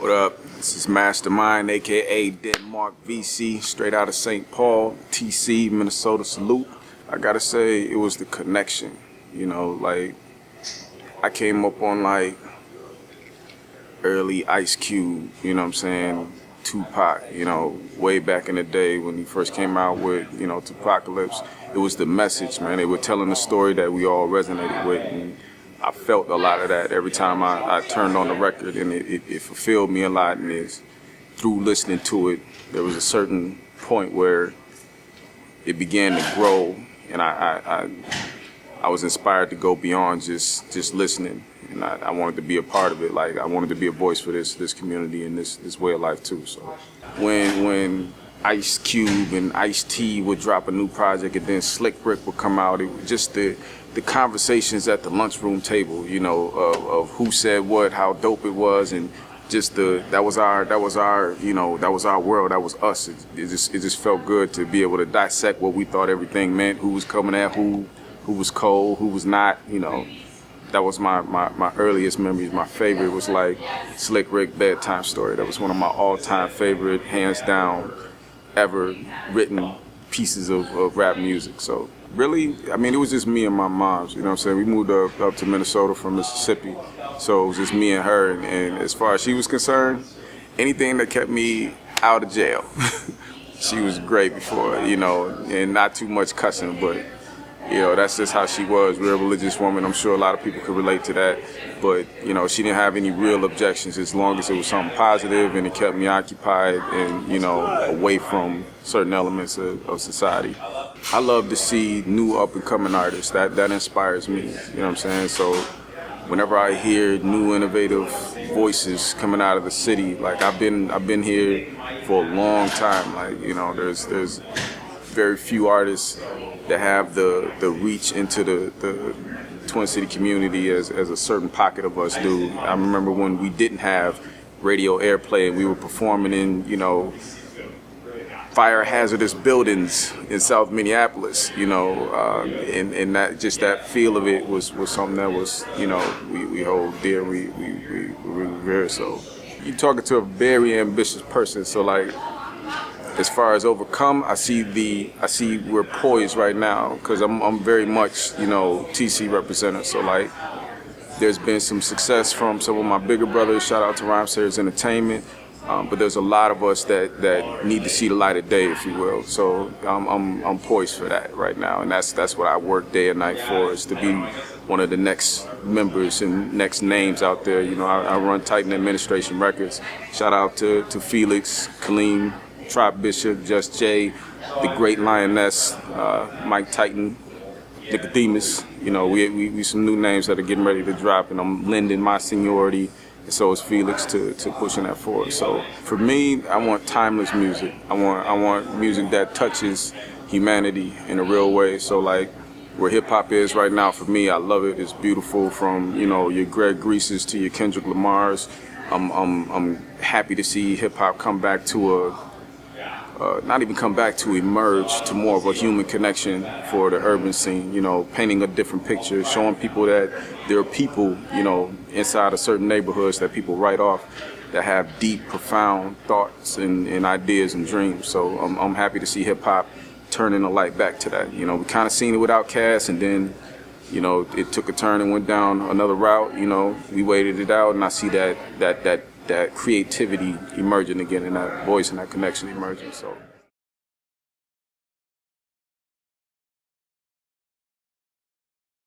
What up? This is Mastermind, aka Denmark VC, straight out of St. Paul, TC, Minnesota. Salute. I gotta say, it was the connection. You know, like, I came up on like early Ice Cube, you know what I'm saying? Tupac, you know, way back in the day when he first came out with, you know, Tupacalypse. It was the message, man. They were telling a story that we all resonated with. And I felt a lot of that every time I turned on the record, and it fulfilled me a lot. And it's through listening to it, there was a certain point where it began to grow, and I was inspired to go beyond just listening, and I wanted to be a part of it. Like, I wanted to be a voice for this community and this way of life too. So when Ice Cube and Ice-T would drop a new project, and then Slick Rick would come out, it was just the conversations at the lunchroom table, you know, of who said what, how dope it was, and just that was our world, that was us. It just felt good to be able to dissect what we thought everything meant, who was coming at who was cold, who was not, you know. That was my earliest memories. My favorite was like Slick Rick Bedtime Story. That was one of my all-time favorite, hands down, ever written pieces of rap music. So really, I mean, it was just me and my moms, you know what I'm saying? We moved up to Minnesota from Mississippi, so it was just me and her, and as far as she was concerned, anything that kept me out of jail, she was great before, you know, and not too much cussing, but, you know, that's just how she was. Real religious woman. I'm sure a lot of people could relate to that, but, you know, she didn't have any real objections as long as it was something positive and it kept me occupied and, you know, away from certain elements of society. I love to see new up-and-coming artists. That inspires me, you know what I'm saying? So whenever I hear new innovative voices coming out of the city, like I've been here for a long time. Like, you know, there's very few artists that have the reach into the Twin City community as a certain pocket of us do. I remember when we didn't have radio airplay and we were performing in, you know, fire hazardous buildings in South Minneapolis, you know, and that feel of it was something that was, you know, we hold dear, we revere. So you're talking to a very ambitious person. So like, as far as overcome, I see we're poised right now, because I'm very much, you know, TC representative. So like, there's been some success from some of my bigger brothers. Shout out to Rhymesayers Entertainment. But there's a lot of us that need to see the light of day, if you will. So I'm poised for that right now, and that's what I work day and night for, is to be one of the next members and next names out there. You know, I run Titan Administration Records. Shout out to Felix, Kaleem, Trop Bishop, Just Jay, the Great Lioness, Mike Titan, Nicodemus. You know, we some new names that are getting ready to drop, and I'm lending my seniority. So is Felix to pushing that forward. So for me, I want timeless music. I want music that touches humanity in a real way. So like, where hip hop is right now, for me, I love it. It's beautiful, from, you know, your Greg Greases to your Kendrick Lamars. I'm happy to see hip hop come back to not even come back to emerge to more of a human connection for the urban scene, you know, painting a different picture, showing people that there are people, you know, inside of certain neighborhoods that people write off that have deep, profound thoughts and ideas and dreams. So I'm happy to see hip hop turning the light back to that. You know, we kind of seen it with Outkast, and then, you know, it took a turn and went down another route. You know, we waited it out, and I see that creativity emerging again, and that voice and that connection emerging. So